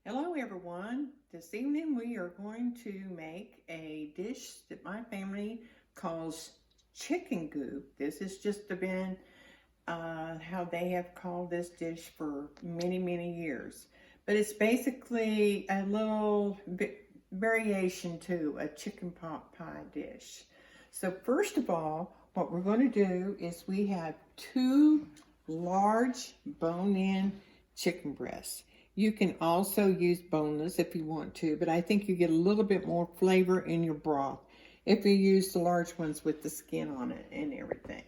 Hello everyone. This evening we are going to make a dish that my family calls chicken goop. This has just been how they have called this dish for many years. But it's basically a little bit variation to a chicken pot pie dish. So first of all, what we're going to do is we have two large bone-in chicken breasts. You can also use boneless if you want to, but I think you get a little bit more flavor in your broth if you use the large ones with the skin on it and everything.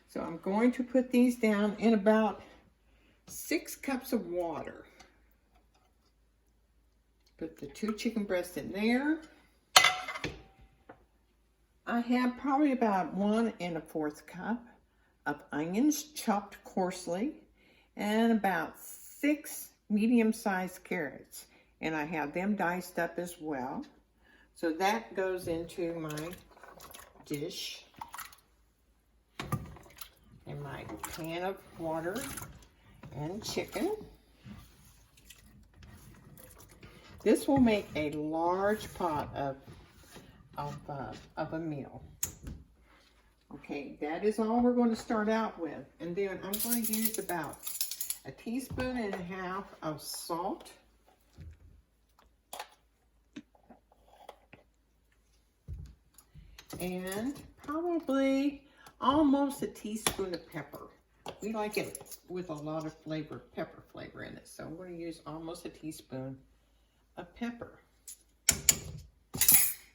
So I'm going to put these down in about 6 cups of water. Put the two chicken breasts in there. I have probably about 1 1/4 cup of onions chopped coarsely and about 6 medium-sized carrots, and I have them diced up as well. So that goes into my dish and my pan of water and chicken. This will make a large pot of a meal. Okay, that is all we're going to start out with, and then I'm going to use about 1.5 teaspoons of salt, and probably almost 1 teaspoon of pepper. We like it with a lot of pepper flavor in it, so I'm going to use almost 1 teaspoon of pepper.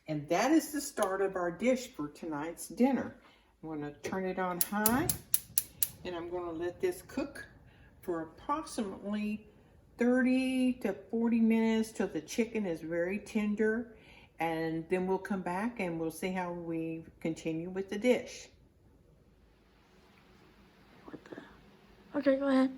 And that is the start of our dish for tonight's dinner. I'm going to turn it on high, and I'm going to let this cook for approximately 30 to 40 minutes till the chicken is very tender, and then we'll come back and we'll see how we continue with the dish. Okay, go ahead.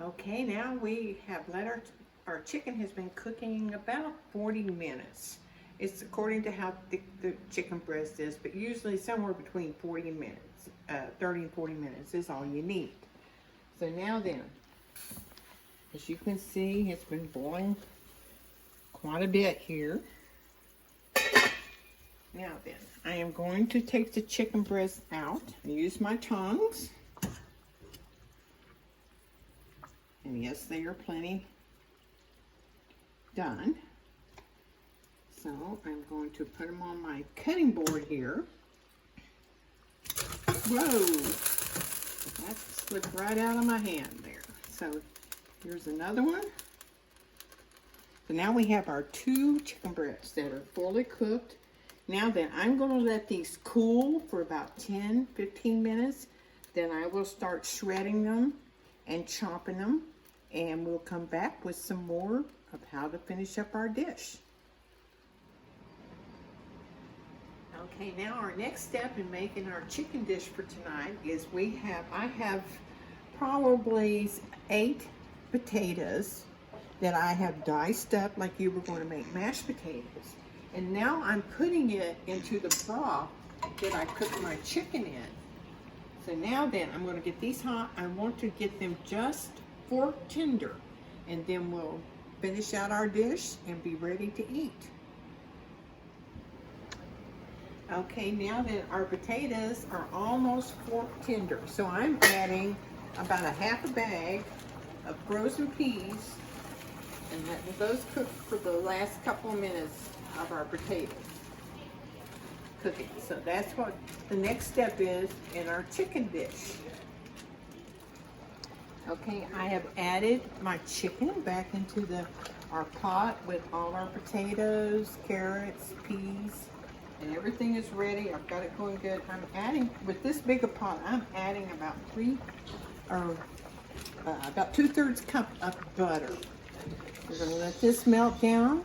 Okay, now we have let our chicken has been cooking about 40 minutes. It's according to how thick the chicken breast is, but usually somewhere between 30 and 40 minutes is all you need. So now then, as you can see, it's been boiling quite a bit here. Now then, I am going to take the chicken breast out and use my tongs. And yes, they are plenty done. So I'm going to put them on my cutting board here. Whoa! That slipped right out of my hand there. So here's another one. So now we have our 2 chicken breasts that are fully cooked. Now then, I'm going to let these cool for about 10-15 minutes. Then I will start shredding them and chopping them. And we'll come back with some more of how to finish up our dish. Okay, now our next step in making our chicken dish for tonight is I have probably 8 potatoes that I have diced up like you were going to make mashed potatoes. And now I'm putting it into the broth that I cooked my chicken in. So now then, I'm going to get these hot. I want to get them just fork tender, and then we'll finish out our dish and be ready to eat. Okay, now that our potatoes are almost fork tender, so I'm adding about 1/2 bag of frozen peas and letting those cook for the last couple of minutes of our potatoes cooking. So that's what the next step is in our chicken dish. Okay, I have added my chicken back into our pot with all our potatoes, carrots, peas, and everything is ready. I've got it going good. I'm adding, with this big a pot, I'm adding about about 2/3 cup of butter. We're going to let this melt down,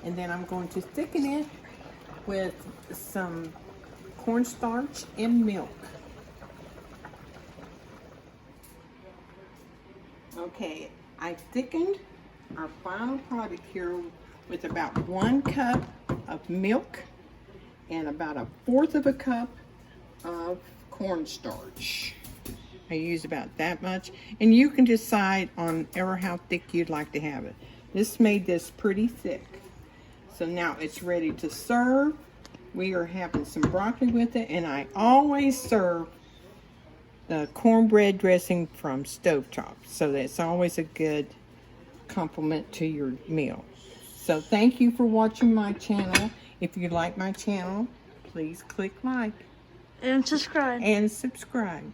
and then I'm going to thicken it with some cornstarch and milk. Okay, I thickened our final product here with about 1 cup of milk and about 1/4 cup of cornstarch. I use about that much, and you can decide on how thick you'd like to have it. This made this pretty thick. So now it's ready to serve. We are having some broccoli with it, and I always serve the cornbread dressing from Stovetop. So that's always a good compliment to your meal. So thank you for watching my channel. If you like my channel, please click like And subscribe. and subscribe.